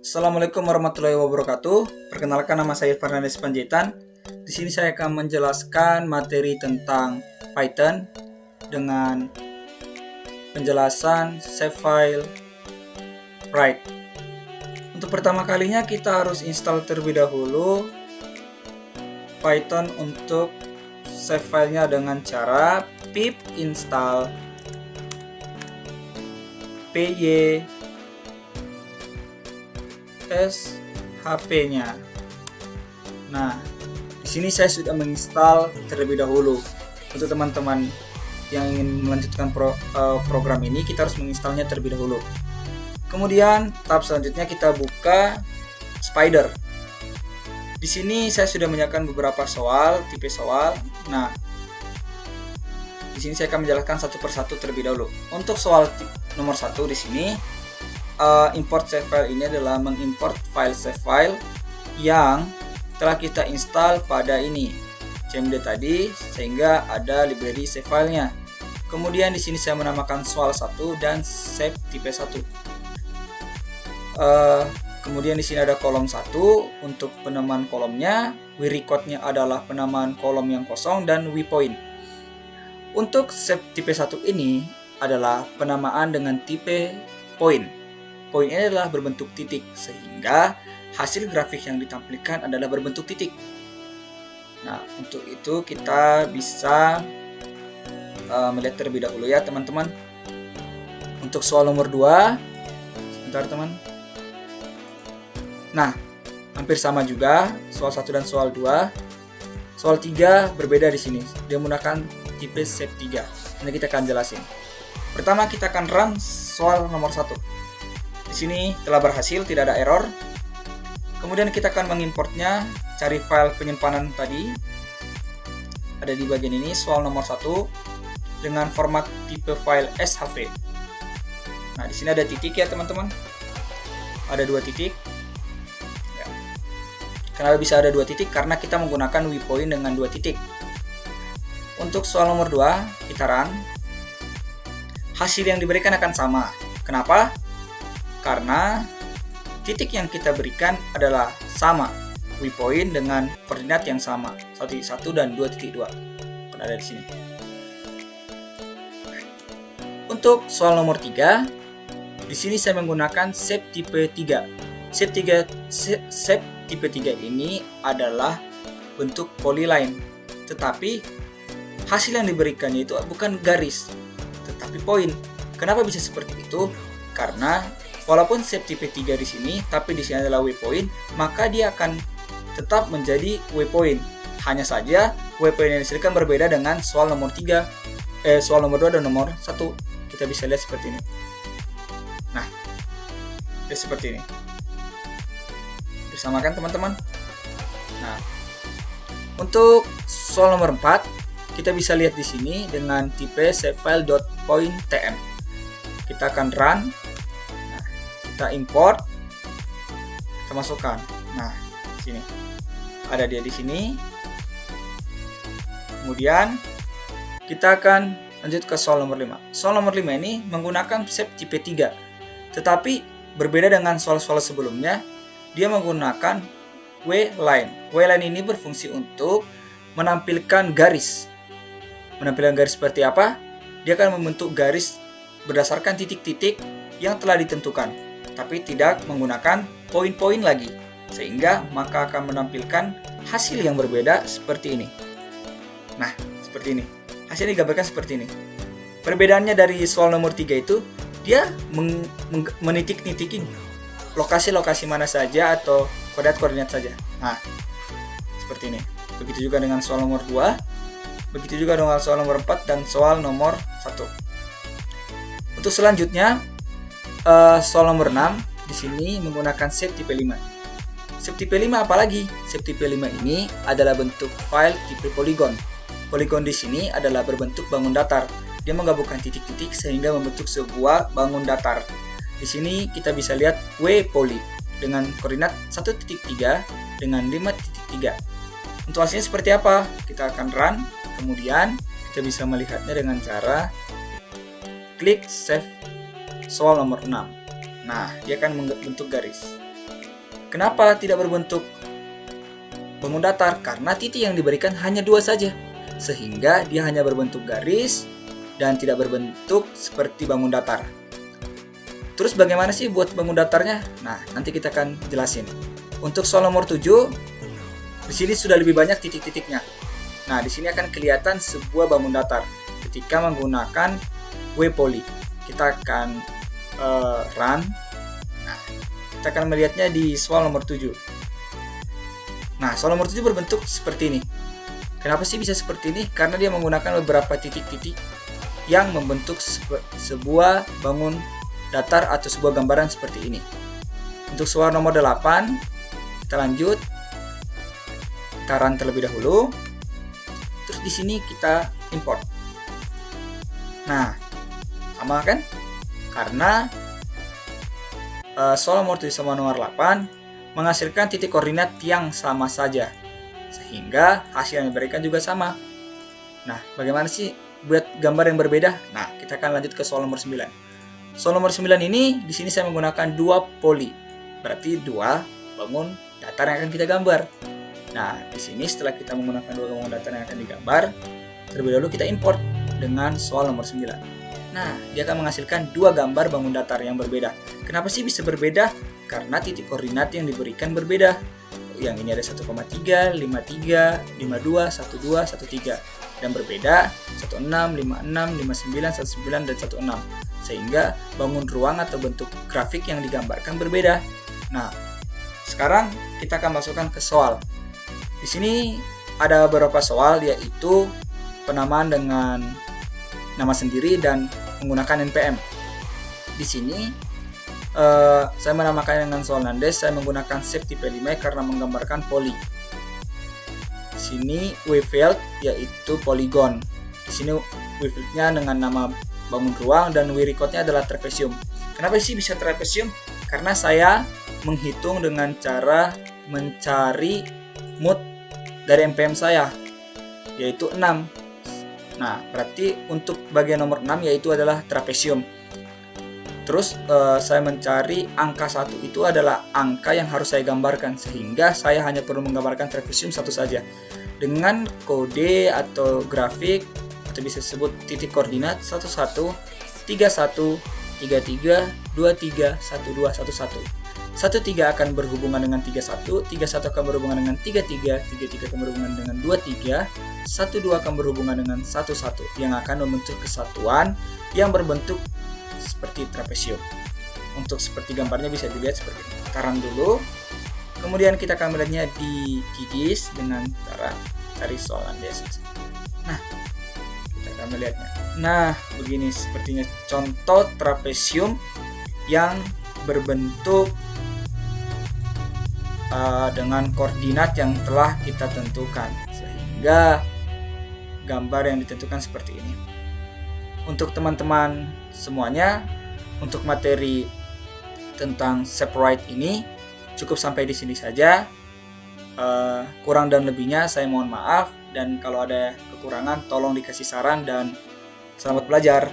Assalamualaikum warahmatullahi wabarakatuh. Perkenalkan, nama saya Fernandes Panjaitan. Di sini saya akan menjelaskan materi tentang Python dengan penjelasan save file write. Untuk pertama kalinya kita harus install terlebih dahulu Python untuk save filenya dengan cara pip install py HP-nya. Nah, di sini saya sudah menginstal terlebih dahulu. Untuk teman-teman yang ingin melanjutkan program ini, kita harus menginstalnya terlebih dahulu. Kemudian tahap selanjutnya kita buka Spider. Di sini saya sudah menyiapkan beberapa soal, tipe soal. Nah, di sini saya akan menjelaskan satu persatu terlebih dahulu. Untuk soal nomor 1 di sini, import save file ini adalah mengimport file save file yang telah kita install pada ini cmd tadi, sehingga ada library save filenya. Kemudian di sini saya menamakan soal 1 dan save tipe 1. Kemudian di sini ada kolom 1 untuk penamaan kolomnya, wrecode-nya adalah penamaan kolom yang kosong, dan waypoint. Untuk save tipe 1 ini adalah penamaan dengan tipe point. Poin ini adalah berbentuk titik, sehingga hasil grafik yang ditampilkan adalah berbentuk titik. Nah, untuk itu kita bisa melihat terlebih dahulu ya teman-teman. Untuk soal nomor 2, sebentar teman. Nah, hampir sama juga soal 1 dan soal 2. Soal 3 berbeda di sini. Dia menggunakan tipe save 3. Nanti kita akan jelasin. Pertama kita akan run soal nomor 1. Di sini telah berhasil, tidak ada error. Kemudian kita akan mengimportnya, cari file penyimpanan tadi. Ada di bagian ini, soal nomor 1 dengan format tipe file SHV. Nah, di sini ada titik ya teman-teman. Ada 2 titik. Ya. Kenapa bisa ada 2 titik? Karena kita menggunakan waypoint dengan 2 titik. Untuk soal nomor 2, kita run. Hasil yang diberikan akan sama. Kenapa? Karena titik yang kita berikan adalah sama, waypoint dengan koordinat yang sama, 1.1 dan 2.2. Akan ada di sini. Untuk soal nomor 3, di sini saya menggunakan save tipe 3. Save tipe 3 ini adalah bentuk polyline, tetapi hasil yang diberikannya itu bukan garis, tetapi poin. Kenapa bisa seperti itu? Karena walaupun save tipe 3 di sini, tapi di sini adalah waypoint, maka dia akan tetap menjadi waypoint. Hanya saja waypoint yang disediakan berbeda dengan soal nomor 3, soal nomor 2 dan nomor 1. Kita bisa lihat seperti ini. Nah, seperti ini. Bersamakan teman-teman. Nah, untuk soal nomor 4, kita bisa lihat di sini dengan tipe savefile.pointtm. Kita akan run. Kita import, kita masukkan. Nah, sini ada dia di sini. Kemudian kita akan lanjut ke soal nomor 5. Soal nomor 5 ini menggunakan save tipe 3. Tetapi berbeda dengan soal-soal sebelumnya, dia menggunakan wline. Wline ini berfungsi untuk menampilkan garis. Menampilkan garis seperti apa? Dia akan membentuk garis berdasarkan titik-titik yang telah ditentukan, tapi tidak menggunakan poin-poin lagi, sehingga maka akan menampilkan hasil yang berbeda seperti ini. Nah, seperti ini. Hasilnya digambarkan seperti ini. Perbedaannya dari soal nomor 3 itu, dia menitik-nitikin lokasi-lokasi mana saja atau koordinat-koordinat saja. Nah, seperti ini. Begitu juga dengan soal nomor 2, begitu juga dengan soal nomor 4 dan soal nomor 1. Untuk selanjutnya, soal nomor 6 di sini menggunakan save tipe 5. Save tipe 5 apalagi? Save tipe 5 ini adalah bentuk file tipe polygon. Polygon di sini adalah berbentuk bangun datar. Dia menggabungkan titik-titik sehingga membentuk sebuah bangun datar. Di sini kita bisa lihat wpoly dengan koordinat 1.3 dengan 5.3. Untuk hasilnya seperti apa? Kita akan run. Kemudian kita bisa melihatnya dengan cara klik save soal nomor 6. Nah, dia akan membentuk garis. Kenapa tidak berbentuk bangun datar? Karena titik yang diberikan hanya 2 saja, sehingga dia hanya berbentuk garis dan tidak berbentuk seperti bangun datar. Terus bagaimana sih buat bangun datarnya? Nah, nanti kita akan jelasin. Untuk soal nomor 7, di sini sudah lebih banyak titik-titiknya. Nah, di sini akan kelihatan sebuah bangun datar ketika menggunakan W-poly. Kita akan run. Nah, kita akan melihatnya di soal nomor 7. Nah, soal nomor 7 berbentuk seperti ini. Kenapa sih bisa seperti ini? Karena dia menggunakan beberapa titik-titik yang membentuk sebuah bangun datar atau sebuah gambaran seperti ini. Untuk soal nomor 8, kita lanjut. Kita run terlebih dahulu. Terus di sini kita import. Nah, sama kan? Karena soal nomor 7 sama nomor 8 menghasilkan titik koordinat yang sama saja, sehingga hasil yang diberikan juga sama. Nah, bagaimana sih buat gambar yang berbeda? Nah, kita akan lanjut ke soal nomor 9. Soal nomor 9 ini, di sini saya menggunakan 2 poli, berarti 2 bangun datar yang akan kita gambar. Nah, di sini setelah kita menggunakan 2 bangun datar yang akan digambar, terlebih dahulu kita import dengan soal nomor 9. Nah, dia akan menghasilkan 2 gambar bangun datar yang berbeda. Kenapa sih bisa berbeda? Karena titik koordinat yang diberikan berbeda. Yang ini ada 1,3, 53, 52, 12, 13. Dan berbeda 16, 56, 59, 19, dan 16. Sehingga bangun ruang atau bentuk grafik yang digambarkan berbeda. Nah, sekarang kita akan masukkan ke soal. Di sini ada beberapa soal, yaitu penamaan dengan nama sendiri dan menggunakan NPM. Di sini saya menamakannya dengan soal Nandes. Saya menggunakan shape tipe 5 karena menggambarkan poli. Di sini wavefield yaitu polygon. Di sini wavefield-nya dengan nama bangun ruang dan WRECORD-nya adalah trapesium. Kenapa sih bisa trapesium? Karena saya menghitung dengan cara mencari mood dari NPM saya, yaitu 6. Nah, berarti untuk bagian nomor 6 yaitu adalah trapesium. Terus saya mencari angka 1 itu adalah angka yang harus saya gambarkan, sehingga saya hanya perlu menggambarkan trapesium 1 saja. Dengan kode atau grafik atau bisa disebut titik koordinat 11, 31, 33, 23, 12, 11. 13 akan berhubungan dengan 31, 31 akan berhubungan dengan 33, 33 akan berhubungan dengan 23, 12 akan berhubungan dengan 11 yang akan membentuk kesatuan yang berbentuk seperti trapesium. Untuk seperti gambarnya bisa dilihat seperti ini. Taran dulu, kemudian kita akan melihatnya di QGIS dengan cara cari soal Nandes. Nah, kita akan melihatnya. Nah, begini sepertinya contoh trapesium yang berbentuk dengan koordinat yang telah kita tentukan, sehingga gambar yang ditentukan seperti ini. Untuk teman-teman semuanya, untuk materi tentang separate ini cukup sampai di sini saja. Kurang dan lebihnya saya mohon maaf, dan kalau ada kekurangan tolong dikasih saran, dan selamat belajar.